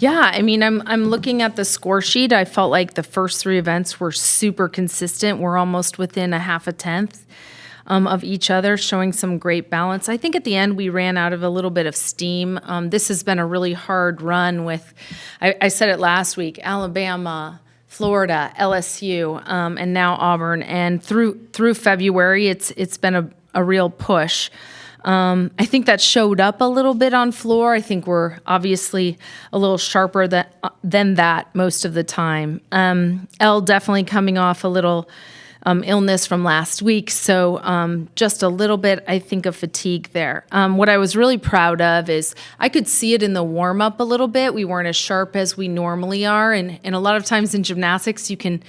Yeah, I mean, I'm looking at the score sheet. I felt like the first three events were super consistent. We're almost within a half a tenth of each other, showing some great balance. I think at the end we ran out of a little bit of steam. This has been a really hard run with, I said it last week, Alabama, Florida, LSU, and now Auburn. And through February, it's been a real push. I think that showed up a little bit on floor. I think we're obviously a little sharper than that most of the time. Elle definitely coming off a little illness from last week, so just a little bit, I think, of fatigue there. What I was really proud of is I could see it in the warm-up a little bit. We weren't as sharp as we normally are, and a lot of times in gymnastics, you can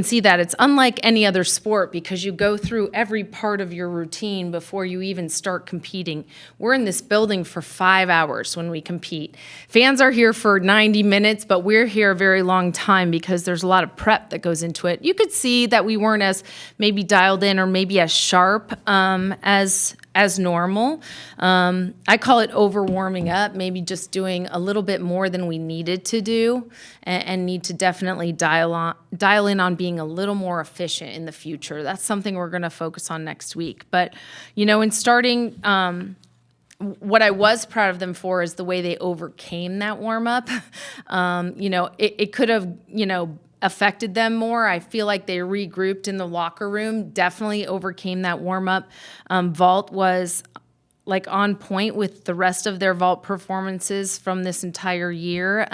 see that. It's unlike any other sport because you go through every part of your routine before you even start competing. We're in this building for 5 hours when we compete. Fans are here for 90 minutes, but we're here a very long time because there's a lot of prep that goes into it. You could see that we weren't as maybe dialed in or maybe as sharp as normal. I call it over warming up, maybe just doing a little bit more than we needed to do and need to definitely dial in on being a little more efficient in the future. That's something we're going to focus on next week. But, in starting, what I was proud of them for is the way they overcame that warm up. It could have, affected them more. I feel like they regrouped in the locker room, definitely overcame that warm-up. Vault was like on point with the rest of their vault performances from this entire year.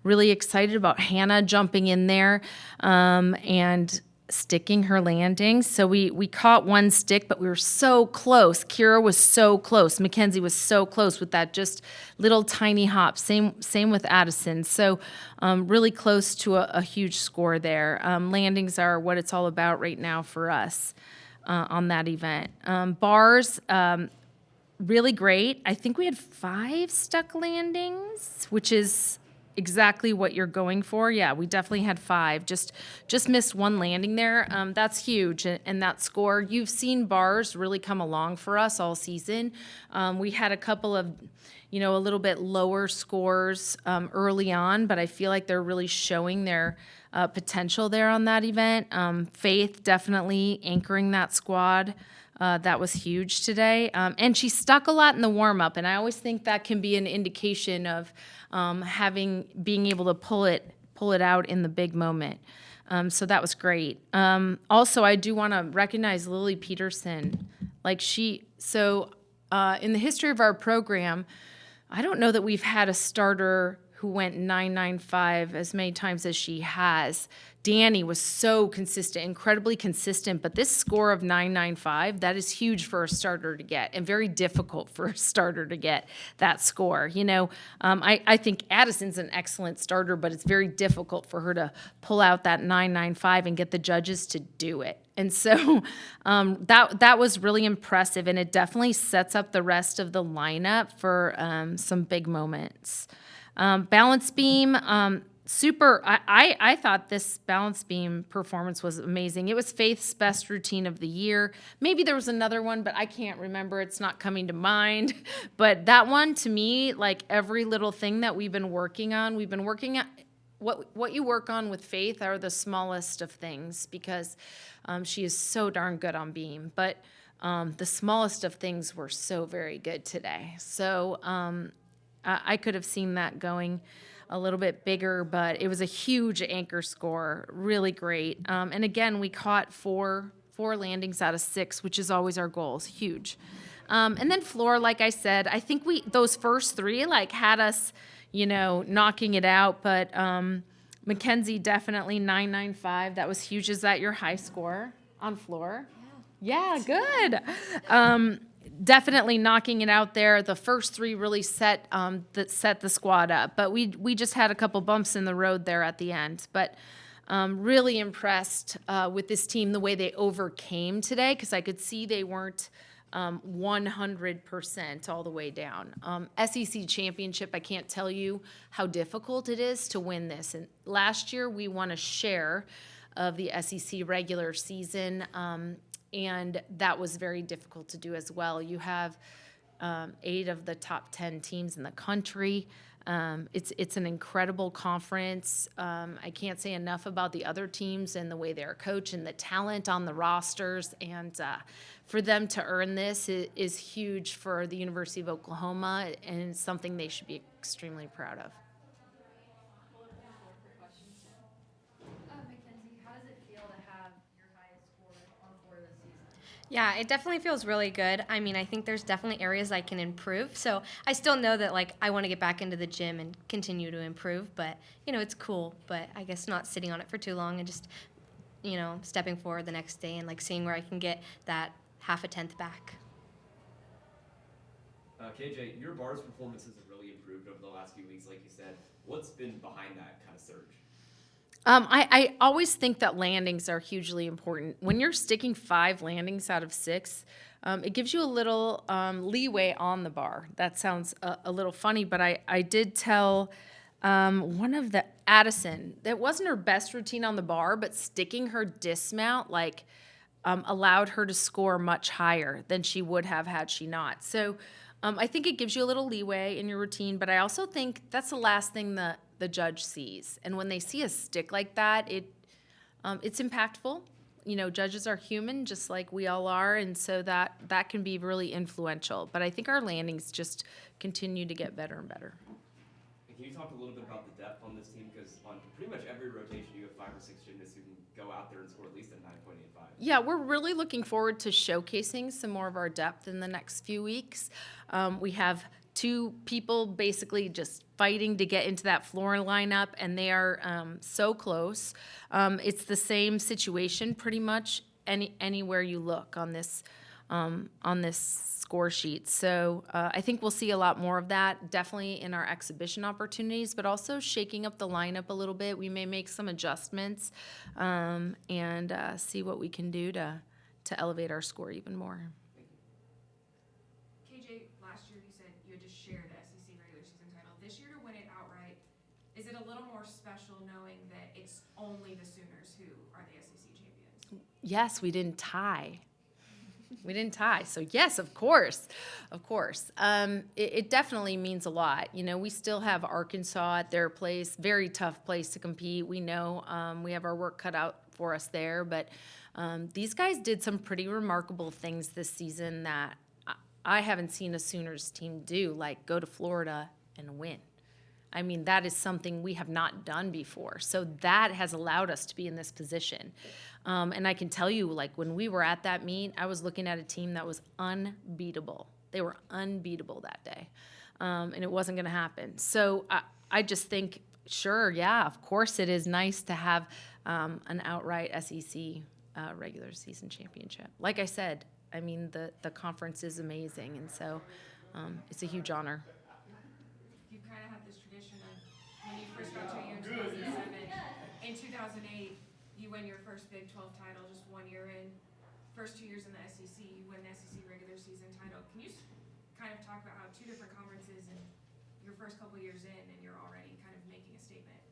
Really excited about Hannah jumping in there and sticking her landings. So we caught one stick, but we were so close. Kira was so close. Mackenzie was so close with that just little tiny hop. Same with Addison. So really close to a huge score there. Landings are what it's all about right now for us on that event. Bars, really great. I think we had 5 stuck landings, which is exactly what you're going for. Yeah, we definitely had 5. Just missed one landing there. That's huge. And that score, you've seen bars really come along for us all season. We had a couple of, a little bit lower scores early on, but I feel like they're really showing their potential there on that event. Faith definitely anchoring that squad. That was huge today. And she stuck a lot in the warm-up, and I always think that can be an indication of being able to pull it out in the big moment. So that was great. Also, I do want to recognize Lily Peterson. In the history of our program, I don't know that we've had a starter who went 9.95 as many times as she has. Danny was so consistent, incredibly consistent, but this score of 9.95, that is huge for a starter to get and very difficult for a starter to get that score. I think Addison's an excellent starter, but it's very difficult for her to pull out that 9.95 and get the judges to do it. And so that was really impressive, and it definitely sets up the rest of the lineup for some big moments. Balance beam, super. I thought this balance beam performance was amazing. It was Faith's best routine of the year. Maybe there was another one, but I can't remember. It's not coming to mind. But that one, to me, like every little thing that we've been working on, what you work on with Faith are the smallest of things because she is so darn good on beam. But the smallest of things were so very good today. So I could have seen that going a little bit bigger, but it was a huge anchor score, really great. And again, we caught four landings out of 6, which is always our goal. It's huge. And then floor, like I said, I think those first 3 had us, knocking it out. But Mackenzie definitely 9.95. That was huge. Is that your high score on floor? Yeah, good. Definitely knocking it out there. The first 3 really set the squad up, but we just had a couple bumps in the road there at the end. But really impressed with this team, the way they overcame today, because I could see they weren't 100% all the way down. SEC championship, I can't tell you how difficult it is to win this. And last year we won a share of the SEC regular season. And that was very difficult to do as well. You have 8 of the top 10 teams in the country. It's an incredible conference. I can't say enough about the other teams and the way they're coached and the talent on the rosters. And for them to earn this is huge for the University of Oklahoma, and it's something they should be extremely proud of. Mackenzie, how does it feel to have your highest score on floor this season? Yeah, it definitely feels really good. I mean, I think there's definitely areas I can improve. So I still know that, like, I want to get back into the gym and continue to improve. But, it's cool. But I guess not sitting on it for too long and just, stepping forward the next day and, like, seeing where I can get that half a tenth back. KJ, your bars performances have really improved over the last few weeks, like you said. What's been behind that kind of surge? I always think that landings are hugely important. When you're sticking 5 landings out of 6, it gives you a little leeway on the bar. That sounds a little funny, but I did tell one of the Addison that wasn't her best routine on the bar, but sticking her dismount allowed her to score much higher than she would have had she not. So I think it gives you a little leeway in your routine, but I also think that's the last thing the judge sees. And when they see a stick like that, it's impactful. Judges are human, just like we all are, and so that can be really influential. But I think our landings just continue to get better and better. And can you talk a little bit about the depth on this team? Because on pretty much every rotation, you have 5 or 6 gymnasts who can go out there and score at least a 9.85. Yeah, we're really looking forward to showcasing some more of our depth in the next few weeks. We have 2 people basically just fighting to get into that floor lineup, and they are so close. It's the same situation pretty much anywhere you look on this score sheet. So I think we'll see a lot more of that, definitely in our exhibition opportunities, but also shaking up the lineup a little bit. We may make some adjustments and see what we can do to elevate our score even more. KJ, last year you said you had just shared the SEC regular season title. This year to win it outright, is it a little more special knowing that it's only the Sooners who are the SEC champions? Yes, we didn't tie. So yes, of course. It definitely means a lot. We still have Arkansas at their place, very tough place to compete. We know we have our work cut out for us there, but these guys did some pretty remarkable things this season that I haven't seen a Sooners team do, like go to Florida and win. I mean, that is something we have not done before. So that has allowed us to be in this position. And I can tell you, like, when we were at that meet, I was looking at a team that was unbeatable. They were unbeatable that day. And it wasn't going to happen. So I just think, sure, yeah, of course it is nice to have an outright SEC regular season championship. Like I said, I mean, the conference is amazing. And so it's a huge honor. You kind of have this tradition of when you first got to a year in 2007, in 2008, you win your first Big 12 title just 1 year in. First 2 years in the SEC, you win the SEC regular season title. Can you kind of talk about how 2 different conferences and your first couple years in, and you're already kind of making a statement?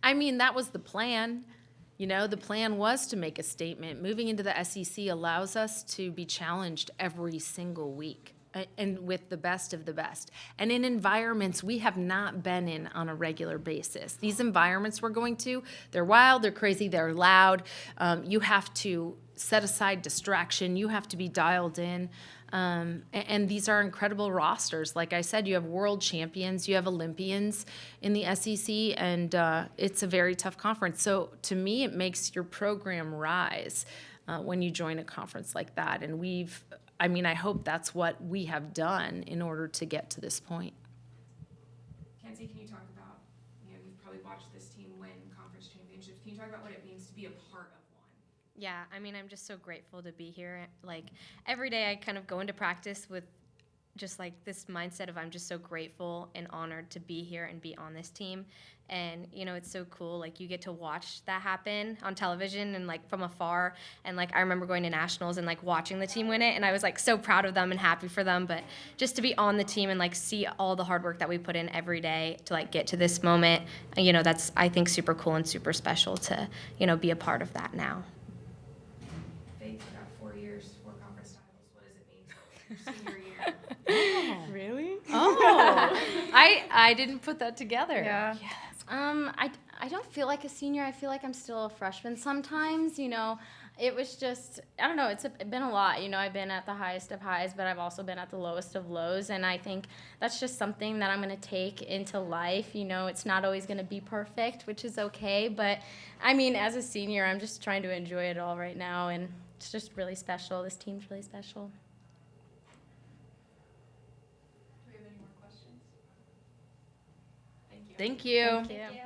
I mean, that was the plan. The plan was to make a statement. Moving into the SEC allows us to be challenged every single week and with the best of the best. And in environments we have not been in on a regular basis. These environments we're going to, they're wild, they're crazy, they're loud. You have to set aside distraction. You have to be dialed in. And these are incredible rosters. Like I said, you have world champions, you have Olympians in the SEC, and it's a very tough conference. So to me, it makes your program rise when you join a conference like that. And I hope that's what we have done in order to get to this point. Mackenzie, can you talk about, you've probably watched this team win conference championships. Can you talk about what it means to be a part of one? Yeah, I'm just so grateful to be here. Like, every day I kind of go into practice with just like this mindset of I'm just so grateful and honored to be here and be on this team. And it's so cool, like you get to watch that happen on television and like from afar. And like I remember going to nationals and like watching the team win it, and I was like so proud of them and happy for them. But just to be on the team and like see all the hard work that we put in every day to like get to this moment, that's, I think, super cool and super special to be a part of that now. Faith, you got 4 years, 4 conference titles. What does it mean for your senior year? Really? Oh, I didn't put that together. Yeah. I don't feel like a senior. I feel like I'm still a freshman sometimes, you know. It was just, I don't know, it's been a lot. You know, I've been at the highest of highs, but I've also been at the lowest of lows. And I think that's just something that I'm going to take into life. You know, it's not always going to be perfect, which is okay. But, I mean, as a senior, I'm just trying to enjoy it all right now. And it's just really special. This team's really special. Do we have any more questions? Thank you. Thank you. Thank you.